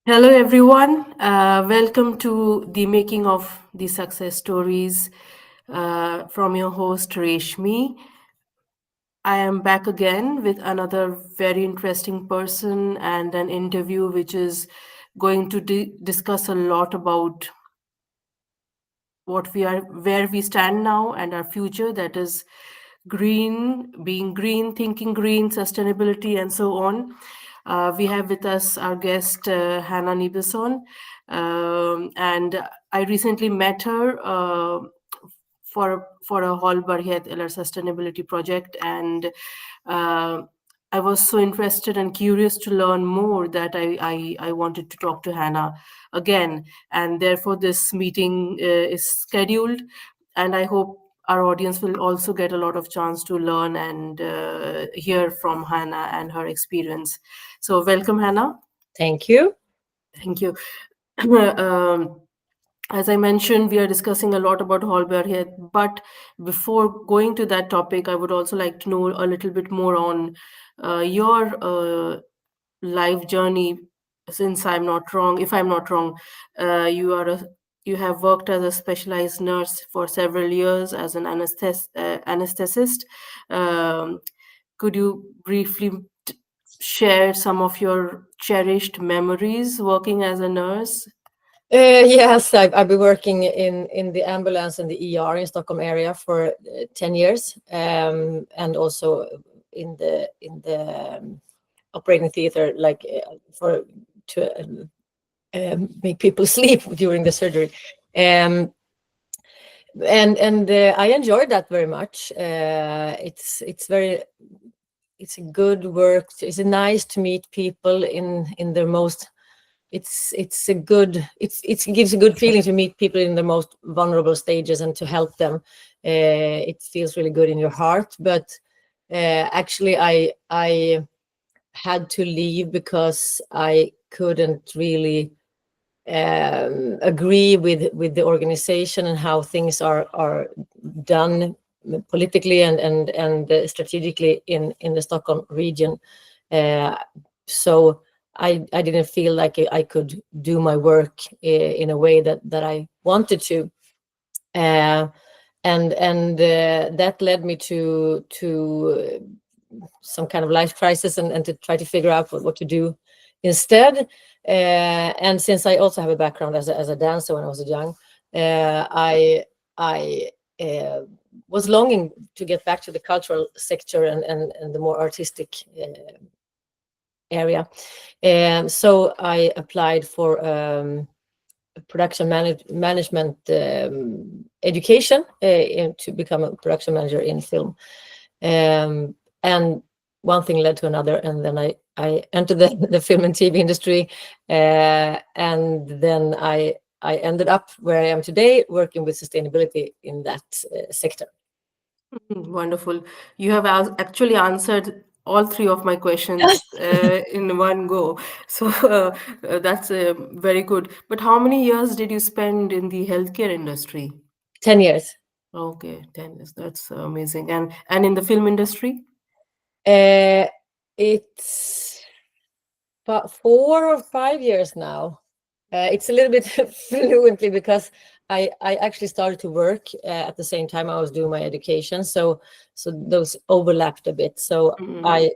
Hello, everyone. Welcome to the making of the success stories from your host, Reshmi. I am back again with another very interesting person and an interview which is going to discuss a lot about what we are, where we stand now, and our future. That is green, being green, thinking green, sustainability, and so on. We have with us our guest, Hanna Nybesson. And I recently met her for a Hållbarhet eller sustainability project, and uh, I was so interested and curious to learn more that I wanted to talk to Hannah again, and therefore this meeting is scheduled, and I hope our audience will also get a lot of chance to learn and hear from Hannah and her experience. So welcome, Hannah. Thank you. Thank you. um, as I mentioned, we are discussing a lot about Hallberg here, but before going to that topic, I would also like to know a little bit more on your life journey. Since I'm not wrong, if I'm not wrong, you have worked as a specialized nurse for several years as an anesthetist. Um, could you briefly share some of your cherished memories working as a nurse? Yes, I've been working in the ambulance and the ER in Stockholm area for 10 years, and also in the operating theater, like for to make people sleep during the surgery. Um, and I enjoyed that very much. It's a good work. It's nice to meet people in their most. It gives a good feeling to meet people in the most vulnerable stages and to help them. It feels really good in your heart. But actually, I had to leave because I couldn't really agree with the organization and how things are done politically and strategically in the Stockholm region. So I didn't feel like I could do my work in a way that I wanted to. Uh, and that led me to some kind of life crisis and to try to figure out what to do instead. And since I also have a background as a dancer when I was young, I was longing to get back to the cultural sector and the more artistic area. So I applied for production management education to become a production manager in film. And one thing led to another, and then I entered the film and TV industry, and then I ended up where I am today, working with sustainability in that sector. Wonderful. You have actually answered all three of my questions in one go. So that's very good. But how many years did you spend in the healthcare industry? 10 years. Okay, 10 years. That's amazing. And in the film industry? Uh, it's 4 or 5 years now. It's a little bit fluently because I actually started to work at the same time I was doing my education, so those overlapped a bit. So Mm. I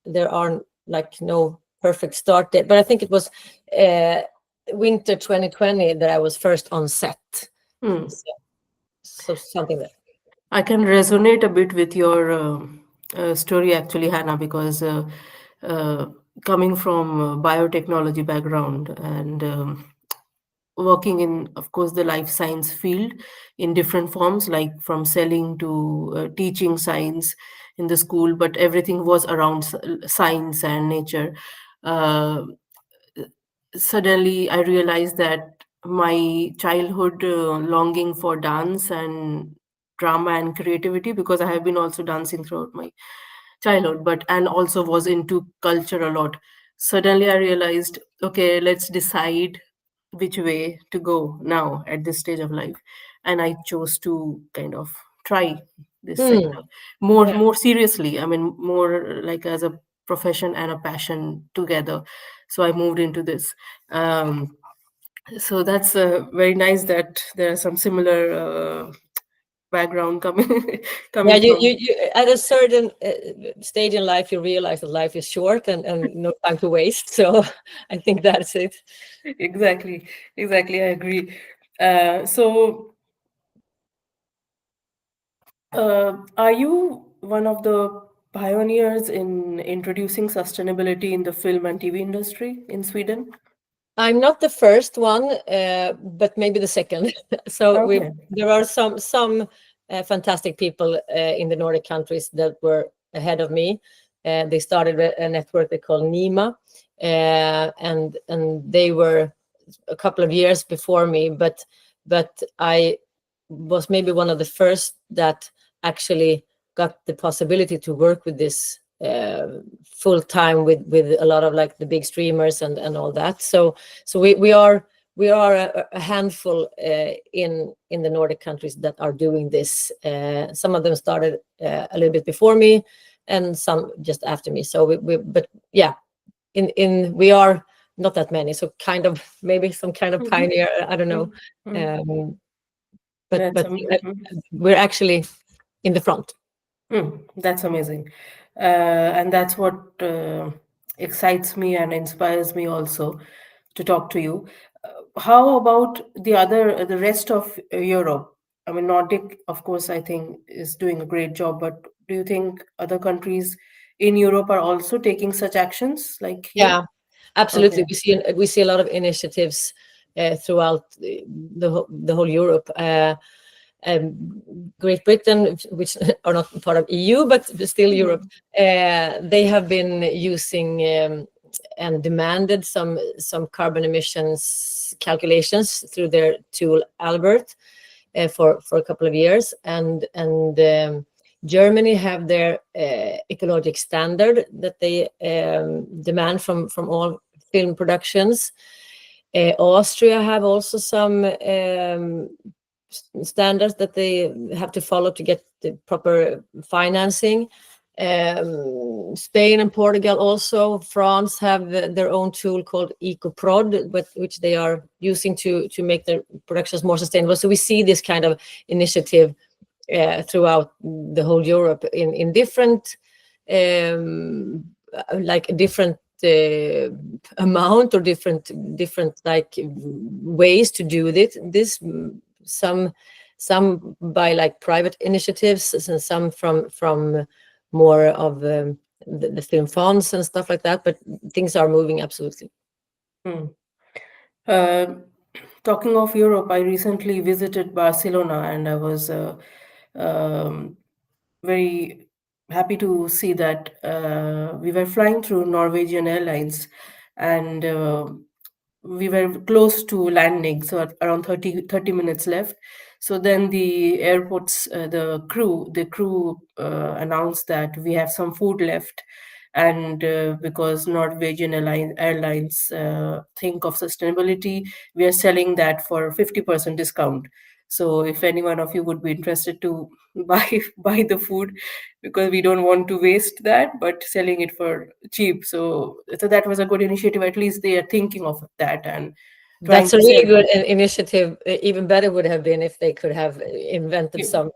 there are like no perfect start date, but I think it was uh, winter 2020 that I was first on set. Mm. So, so something that. I can resonate a bit with your story, actually, Hannah, because uh, coming from a biotechnology background and working in, of course, the life science field in different forms, like from selling to teaching science in the school, but everything was around science and nature. Uh, Suddenly, I realized that my childhood longing for dance and drama and creativity, because I have been also dancing throughout my childhood, but and also was into culture a lot. Suddenly, I realized, okay, let's decide which way to go now at this stage of life, and I chose to kind of try this sector Hmm. more Yeah. more seriously. I mean, more like as a profession and a passion together. So I moved into this. Um, so that's very nice that there are some similar background coming Yeah, coming from. at a certain stage in life, you realize that life is short and no time to waste. So I think that's it. Exactly, exactly. I agree. So, are you one of the pioneers in introducing sustainability in the film and TV industry in Sweden? I'm not the first one, but maybe the second. So Okay. there are some fantastic people in the Nordic countries that were ahead of me. They started a network they call Nima, and they were a couple of years before me. But I was maybe one of the first that actually got the possibility to work with this full time with a lot of like the big streamers and all that. So we are a handful in the Nordic countries that are doing this. Some of them started a little bit before me, and some just after me. So but yeah, in we are not that many. So kind of maybe some kind of Mhm, pioneer. I don't know, mm, mm. um, That's but we're actually in the front. That's amazing. And that's what excites me and inspires me also to talk to you. How about the rest of Europe? I mean, Nordic, of course, I think is doing a great job, but do you think other countries in Europe are also taking such actions like you? Yeah, absolutely. Okay. We see a lot of initiatives throughout the whole Europe. Great Britain, which are not part of EU, but still Europe, Mm, they have been using and demanded some carbon emissions calculations through their tool Albert for a couple of years, and Germany have their ecologic standard that they demand from all film productions. Austria have also some standards that they have to follow to get the proper financing. Spain and Portugal also. France have their own tool called EcoProd, which they are using to make their productions more sustainable. So we see this kind of initiative throughout the whole Europe in different like different amount or different like ways to do this. Some by like private initiatives and some from more of the film funds and stuff like that, but things are moving absolutely. mm. Uh, Talking of Europe, I recently visited Barcelona and I was um, very happy to see that we were flying through Norwegian Airlines and we were close to landing, so around 30 minutes left. So then the airport's the crew announced that we have some food left, and because Norwegian Airlines think of sustainability, we are selling that for 50% discount. So if any one of you would be interested to buy the food, because we don't want to waste that, but selling it for cheap. So that was a good initiative. At least they are thinking of that and trying That's a to really sell. good initiative. Even better would have been if they could have invented Yeah.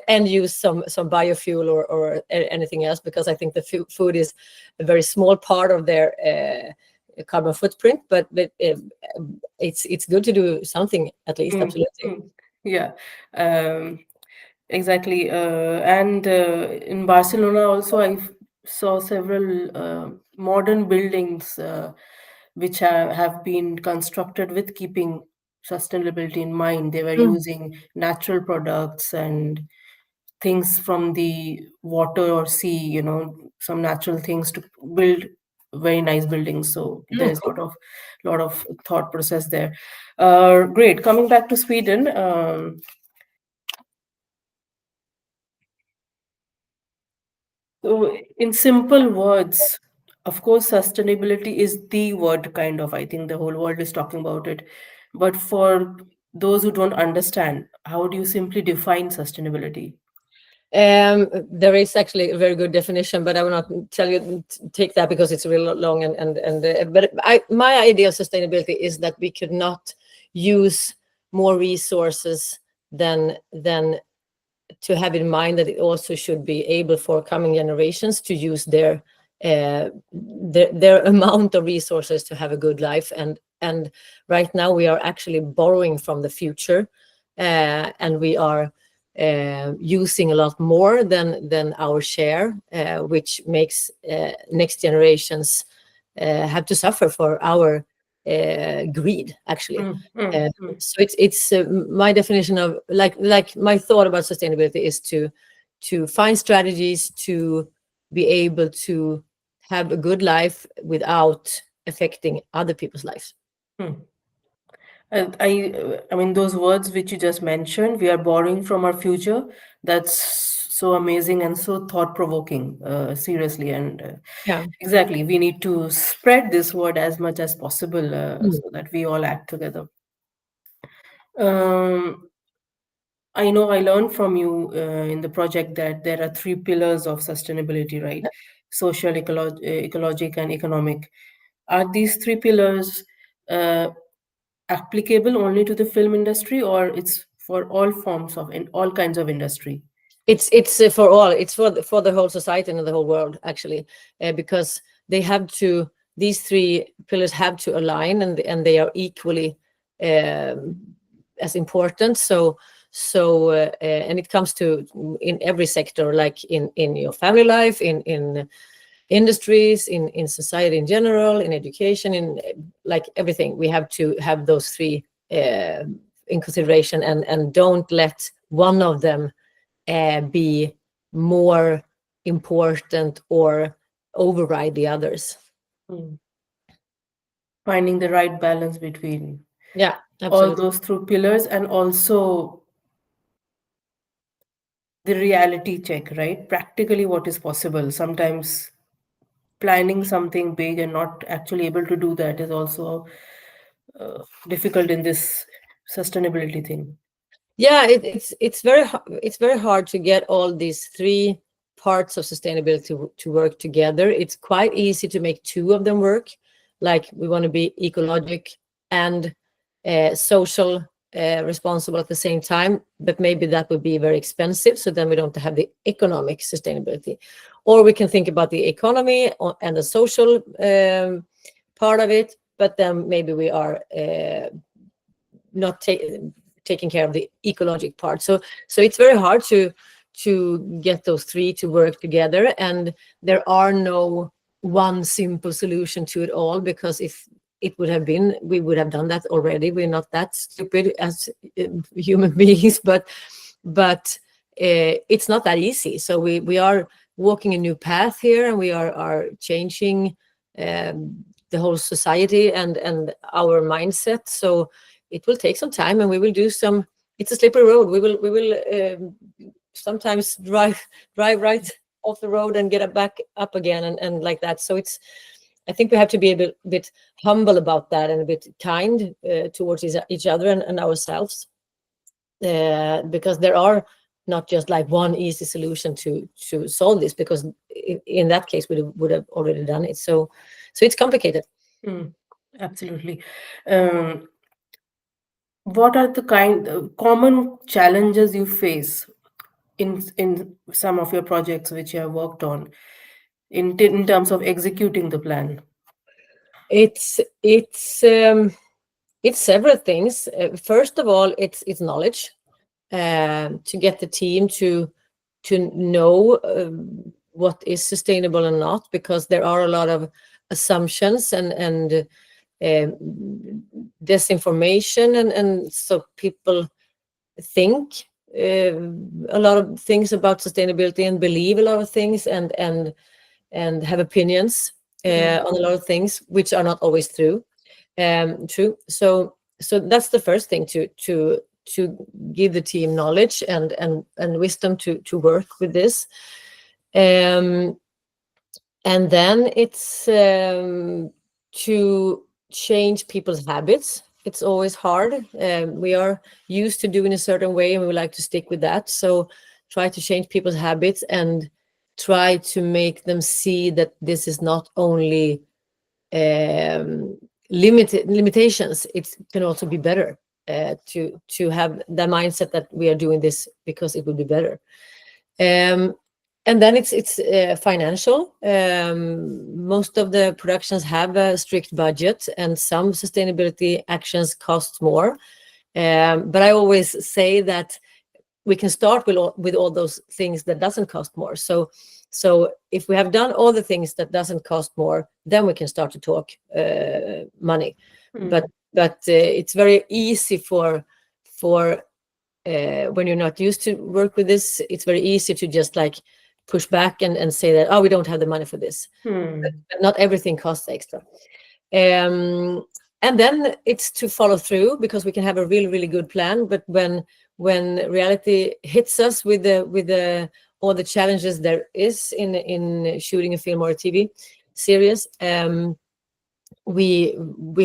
and used some biofuel or anything else, because I think the food is a very small part of their carbon footprint. But it's good to do something at least. Mm, Absolutely. mm. Yeah. Um, Exactly. And in Barcelona also, saw several modern buildings which have been constructed with keeping sustainability in mind. They were Mm. using natural products and things from the water or sea, some natural things to build very nice buildings. So Mm. there's lot of thought process there. Great. Coming back to Sweden. So, in simple words, of course, sustainability is the word kind of. I think the whole world is talking about it. But for those who don't understand, how do you simply define sustainability? There is actually a very good definition, but I will not tell you take that because it's really long. But my idea of sustainability is that we could not use more resources than to have in mind that it also should be able for coming generations to use their amount of resources to have a good life. And right now we are actually borrowing from the future, and we are using a lot more than our share, which makes next generations have to suffer for our greed, actually. Mm, mm, mm, So it's my definition of like my thought about sustainability is to find strategies to be able to have a good life without affecting other people's lives. mm. I mean, those words which you just mentioned, we are borrowing from our future. That's so amazing and so thought-provoking, seriously. And Yeah. exactly, we need to spread this word as much as possible Mm. so that we all act together. Um, I know I learned from you in the project that there are three pillars of sustainability, right? Social, ecologic, and economic. Are these three pillars uh, applicable only to the film industry, or it's for all forms of in all kinds of industry? It's for all. It's for the whole society and the whole world, actually, because they have to. These three pillars have to align, and they are equally um, as important. And it comes to in every sector, like in your family life, in industries, in society in general, in education, in like everything. We have to have those three in consideration, and don't let one of them be more important or override the others. Hmm. Finding the right balance between Yeah, all absolutely. those three pillars, and also the reality check, right? Practically what is possible. Sometimes planning something big and not actually able to do that is also difficult in this sustainability thing. Yeah, it's very hard to get all these three parts of sustainability to work together. It's quite easy to make two of them work. Like we want to be ecologic and social responsible at the same time, but maybe that would be very expensive. So then we don't have the economic sustainability. Or we can think about the economy and the social part of it, but then maybe we are not taking care of the ecologic part. So it's very hard to get those three to work together, and there are no one simple solution to it all, because if it would have been, we would have done that already. We're not that stupid as human beings, but it's not that easy. So we are walking a new path here, and we are changing the whole society and our mindset. So it will take some time, and we will do some. It's a slippery road. We will sometimes drive right off the road and get it back up again, and like that. So it's. I think we have to be a bit humble about that, and a bit kind towards each other and ourselves, because there are not just like one easy solution to solve this, because in that case we would have already done it. So it's complicated. Mm, absolutely. Um, what are the common challenges you face in some of your projects which you have worked on in terms of executing the plan? It's it's um, it's several things. First of all, it's knowledge, to get the team to know what is sustainable and not, because there are a lot of assumptions and disinformation, and so people think a lot of things about sustainability and believe a lot of things, and have opinions Mm, on a lot of things which are not always true. So that's the first thing, to give the team knowledge and wisdom to work with this. um, and then it's to change people's habits. It's always hard. We are used to doing a certain way, and we would like to stick with that. try to change people's habits and try to make them see that this is not only limitations, it can also be better, to have the mindset that we are doing this because it will be better. um, and then it's financial. Most of the productions have a strict budget, and some sustainability actions cost more. But I always say that we can start with all those things that doesn't cost more. So if we have done all the things that doesn't cost more, then we can start to talk money. But Mm. it's very easy for when you're not used to work with this, it's very easy to just like push back and say that, oh, we don't have the money for this. Mm. But not everything costs extra. um, and then it's to follow through, because we can have a really, really good plan, but when reality hits us with the all the challenges there is in shooting a film or a TV series, we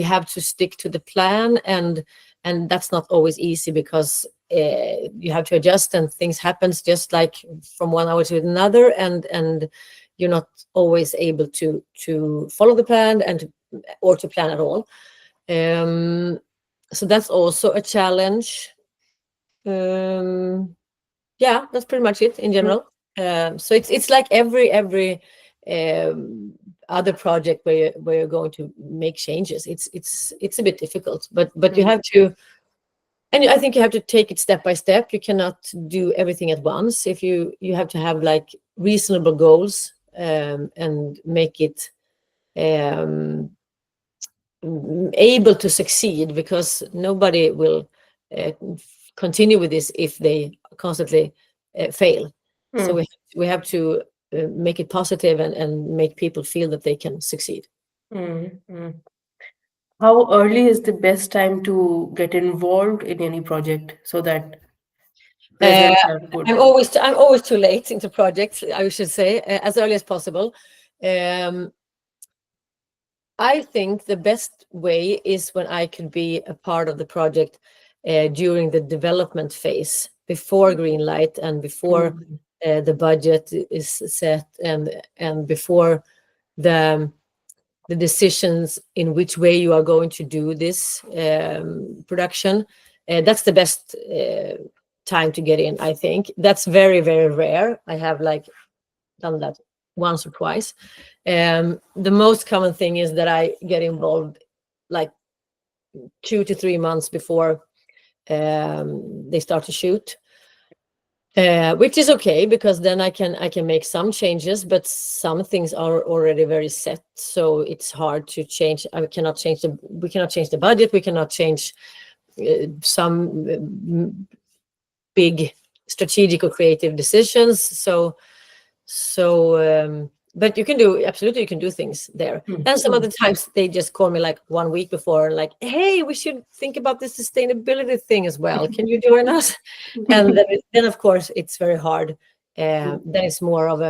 have to stick to the plan, and that's not always easy, because you have to adjust, and things happens just like from one hour to another, and you're not always able to follow the plan or to plan at all. um, so that's also a challenge. um, yeah, that's pretty much it in Mm. general. So it's like every um, other project where you're going to make changes. It's a bit difficult, but you Mm. have to, and I think you have to take it step by step. You cannot do everything at once. If you have to have like reasonable goals, and make it um, able to succeed, because nobody will uh, continue with this if they constantly fail. So Mm. we have to make it positive, and make people feel that they can succeed. Mm. Mm. How early is the best time to get involved in any project so that Uh, results are good? I'm always too late into projects. I should say, as early as possible. Um, I think the best way is when I can be a part of the project during the development phase, before green light, and before Mm. the budget is set, and before the the decisions in which way you are going to do this production. That's the best time to get in. I think that's very, very rare. I have like done that once or twice. The most common thing is that I get involved like 2 to 3 months before they start to shoot, which is okay, because then I can make some changes, but some things are already very set, so it's hard to change. We cannot change the budget. We cannot change some big strategic or creative decisions. So, but you can do things there. Mm. And some Mm. other times they just call me like 1 week before, like, hey, we should think about this sustainability thing as well. Can you join us? And then of course it's very hard. Then it's more of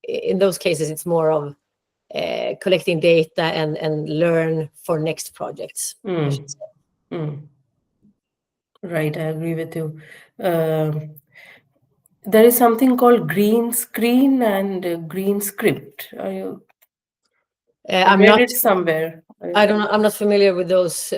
in those cases, it's more of collecting data and learn for next projects, I should Mm. say. Mm. Right, I agree with you. Um, there is something called green screen and green script. I I'm read not it somewhere. I'm not familiar with those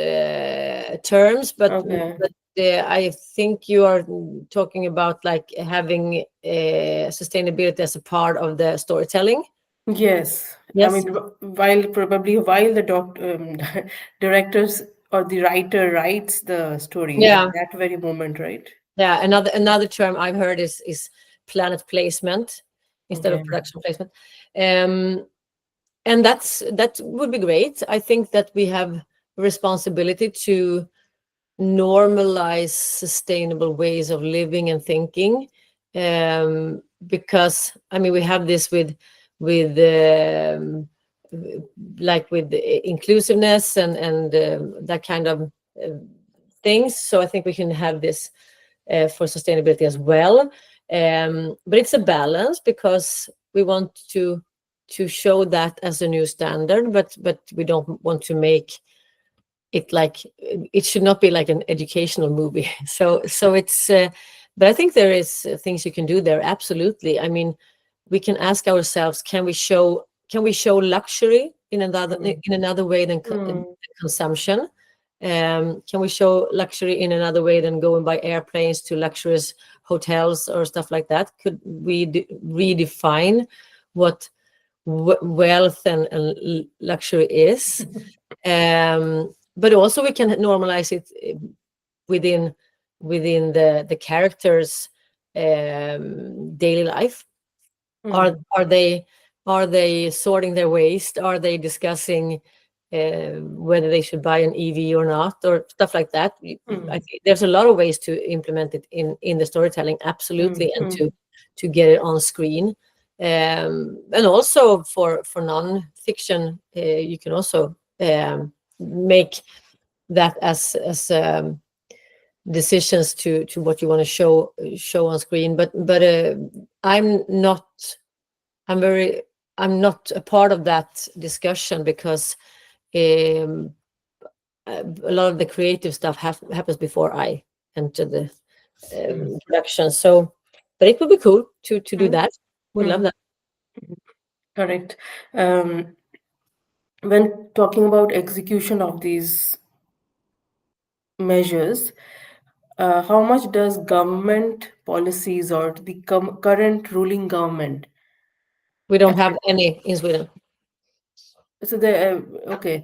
terms, Okay. but I think you are talking about like having sustainability as a part of the storytelling. Yes, I Yes. mean, while the directors or the writer writes the story at Yeah. that very moment, right? Yeah. Another term I've heard is planet placement instead of Okay. production placement. Um, and that would be great. I think that we have a responsibility to normalize sustainable ways of living and thinking, because I mean we have this with like with inclusiveness and that kind of uh, things. So I think we can have this for sustainability as well. But it's a balance, because we want to show that as a new standard, but we don't want to make it like it should not be like an educational movie. So it's But I think there is things you can do there. Absolutely. I mean, we can ask ourselves, can we show luxury Mm. in another way than Mm. consumption? Can we show luxury in another way than going by airplanes to luxurious hotels or stuff like that? Could we redefine what wealth and luxury is? But also we can normalize it within the characters' daily life. Are Mm. are they are they sorting their waste? Are they discussing whether they should buy an EV or not, or stuff like that? I Mm. think there's a lot of ways to implement it in the storytelling, absolutely, Mm. and Mm. to get it on screen. And also for non-fiction, you can also make that as decisions to what you want to show on screen. But I'm not I'm very I'm not a part of that discussion because um, a lot of the creative stuff happens before I enter the Mm. production. So, but it would be cool to do Mm. that. Would love Mm. that. Correct. Um, when talking about execution of these measures, how much does government policies or the current ruling government We don't have affect? any in Sweden. So okay.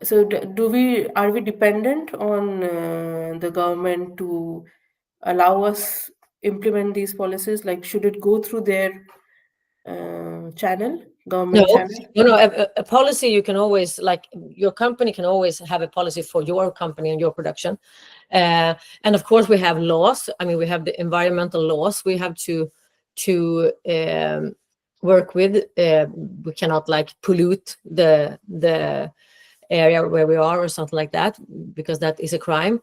So do we are we dependent on the government to allow us implement these policies? Like, should it go through their channel, No, government channel? no, no. A policy you can always, like, your company can always have a policy for your company and your production, and of course we have laws. I mean, we have the environmental laws we have to work with. We cannot like pollute the area where we are or something like that because that is a crime,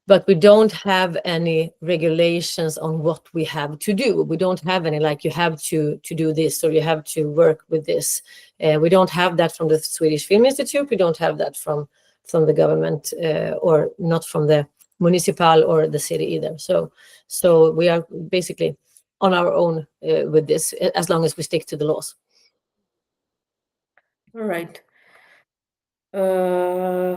but we don't have any regulations on what we have to do. We don't have any like you have to do this or you have to work with this. We don't have that from the Swedish Film Institute. We don't have that from the government or not from the municipal or the city either. So we are basically on our own with this as long as we stick to the laws. All right. Uh,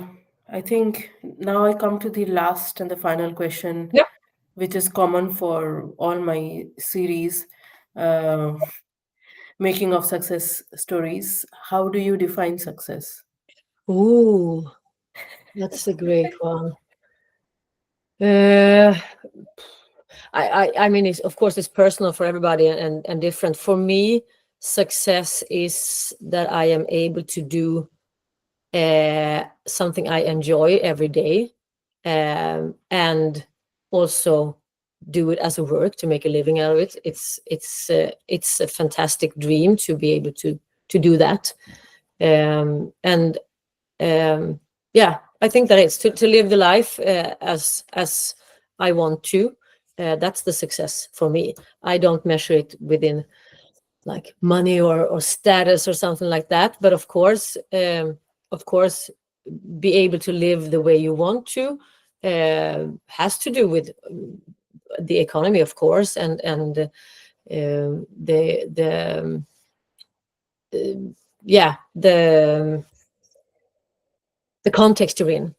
I think now I come to the last and the final question, Yeah. which is common for all my series, uh, making of success stories. How do you define success? Ooh, that's a great one. Uh, I mean, it's, of course, it's personal for everybody and different. For me, success is that I am able to do something I enjoy every day, and also do it as a work to make a living out of it. It's a fantastic dream to be able to do that, and yeah, I think that it's to live the life as I want to. That's the success for me. I don't measure it within like money or status or something like that, but of course be able to live the way you want to has to do with the economy, of course, and the yeah, the context you're in.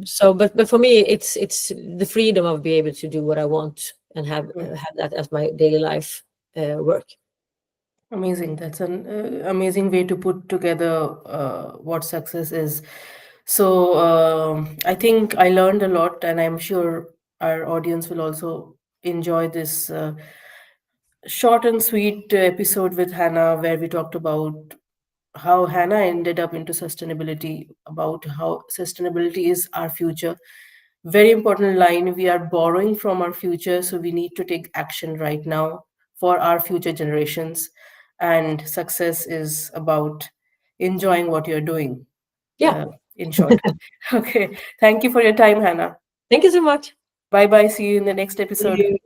So, but for me, it's the freedom of being able to do what I want and have that as my daily life work. Amazing. That's an amazing way to put together what success is. So I think I learned a lot, and I'm sure our audience will also enjoy this short and sweet episode with Hannah, where we talked about how Hannah ended up into sustainability, about how sustainability is our future. Very important line. We are borrowing from our future, so we need to take action right now for our future generations. And success is about enjoying what you're doing, Yeah. in short. Okay. Thank you for your time, Hannah. Thank you so much. Bye bye. See you in the next See episode. you.